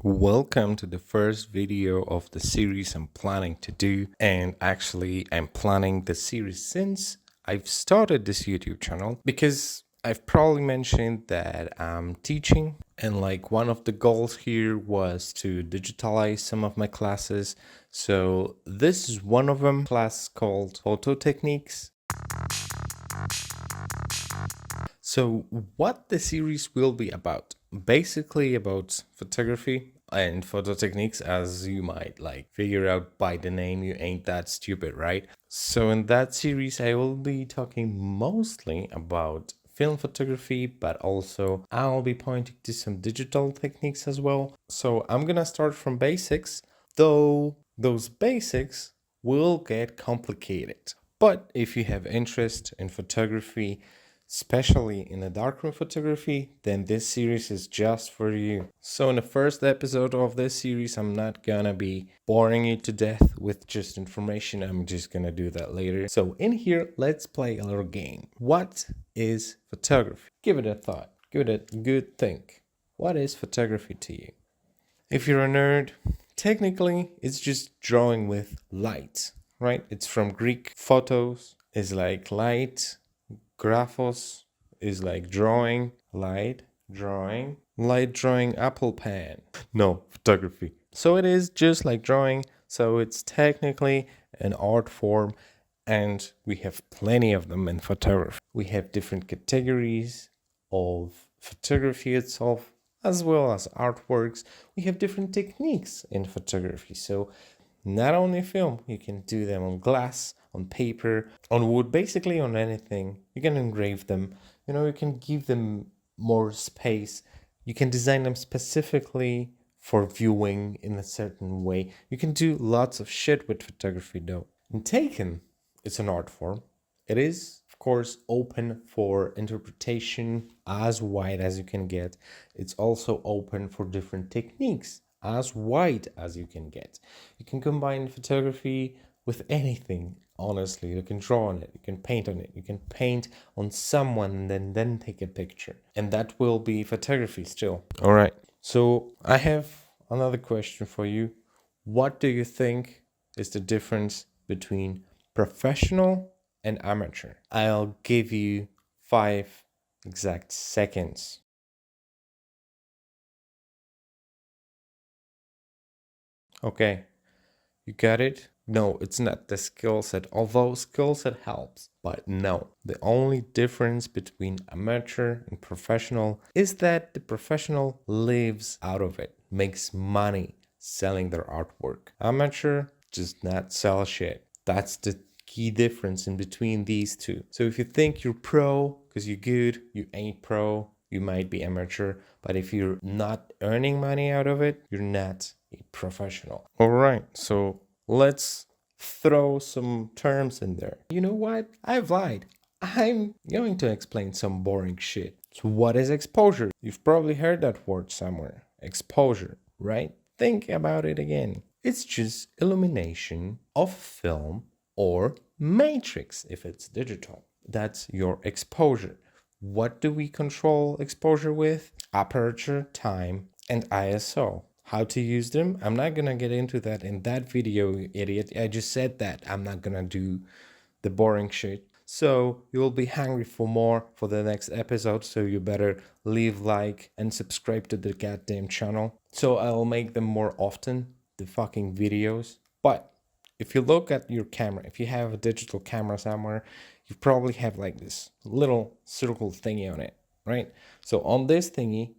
Welcome to the first video of the series I'm planning to do. And actually, I'm planning the series since I've started this YouTube channel because I've probably mentioned that I'm teaching. And like one of the goals here was to digitalize some of my classes. So this is one of them, class called Photo Techniques. So what the series will be about, basically about photography and photo techniques, as you might like figure out by the name. You ain't that stupid, right? So in that series, I will be talking mostly about film photography, but also I'll be pointing to some digital techniques as well. So I'm gonna start from basics, though those basics will get complicated. But if you have interest in photography, especially in the darkroom photography, then this series is just for you. So in the first episode of this series, I'm not gonna be boring you to death with just information. I'm just gonna do that later. So in here, let's play a little game. What is photography? Give it a thought. Give it a good think. What is photography to you? If you're a nerd, technically it's just drawing with light, right? It's from Greek. Photos is like light. Graphos is like drawing, light drawing apple pan. No, photography. So it is just like drawing. So it's technically an art form, and we have plenty of them in photography. We have different categories of photography itself, as well as artworks. We have different techniques in photography. So not only film, you can do them on glass, on paper, on wood, basically on anything. You can engrave them, you can give them more space. You can design them specifically for viewing in a certain way. You can do lots of shit with photography though. And Taken, it's an art form. It is, of course, open for interpretation, as wide as you can get. It's also open for different techniques, as wide as you can get. You can combine photography with anything, honestly. You can draw on it, you can paint on it, you can paint on someone and then take a picture. And that will be photography still. All right, so I have another question for you. What do you think is the difference between professional and amateur? I'll give you 5 exact seconds. Okay, you got it? No, it's not the skill set, although skill set helps. But no, the only difference between amateur and professional is that the professional lives out of it, makes money selling their artwork. Amateur does not sell shit. That's the key difference in between these two. So if you think you're pro because you're good, you ain't pro. You might be amateur, but if you're not earning money out of it, you're not a professional. All right, so let's throw some terms in there. You know what? I've lied. I'm going to explain some boring shit. So what is exposure? You've probably heard that word somewhere. Exposure, right? Think about it again. It's just illumination of film or matrix if it's digital. That's your exposure. What do we control exposure with? Aperture, time, and ISO. How to use them? I'm not gonna get into that in that video, you idiot. I just said that. I'm not gonna do the boring shit. So you'll be hungry for more for the next episode, so you better leave like and subscribe to the goddamn channel. So I'll make them more often, the fucking videos. But if you look at your camera, if you have a digital camera somewhere, you probably have like this little circle thingy on it, right? So on this thingy,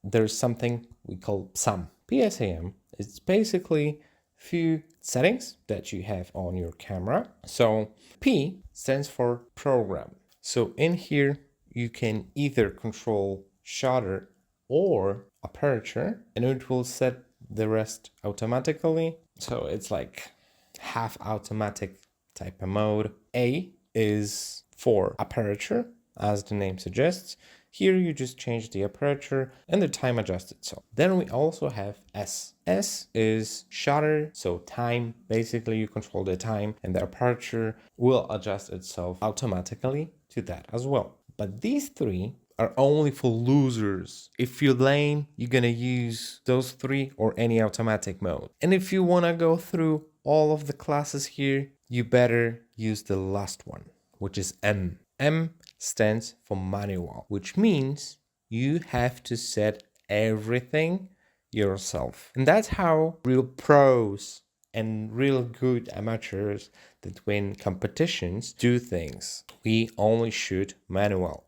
there's something we call PSAM. PSAM is basically few settings that you have on your camera. So P stands for program. So in here, you can either control shutter or aperture, and it will set the rest automatically. So it's like half automatic type of mode. A is for aperture, as the name suggests. Here you just change the aperture and the time adjusts itself. Then we also have S. S is shutter, so time. Basically you control the time, and the aperture will adjust itself automatically to that as well. But these three are only for losers. If you're lame, you're gonna use those three or any automatic mode. And if you wanna go through all of the classes here, you better use the last one, which is M. M stands for manual, which means you have to set everything yourself. And that's how real pros and real good amateurs that win competitions do things. We only shoot manual.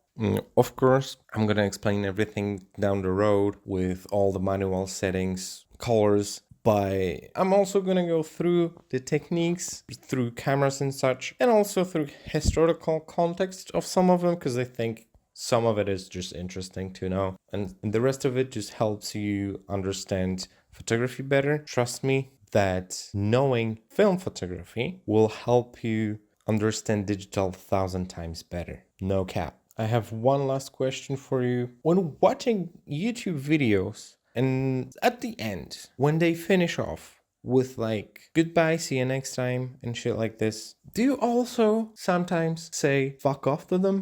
Of course, I'm gonna explain everything down the road with all the manual settings, colors, but I'm also gonna go through the techniques, through cameras and such, and also through historical context of some of them, because I think some of it is just interesting to know, and the rest of it just helps you understand photography better. Trust me that knowing film photography will help you understand digital 1,000 times better. No cap. I have one last question for you. When watching YouTube videos, and at the end, when they finish off with like goodbye, see you next time, and shit like this, do you also sometimes say fuck off to them?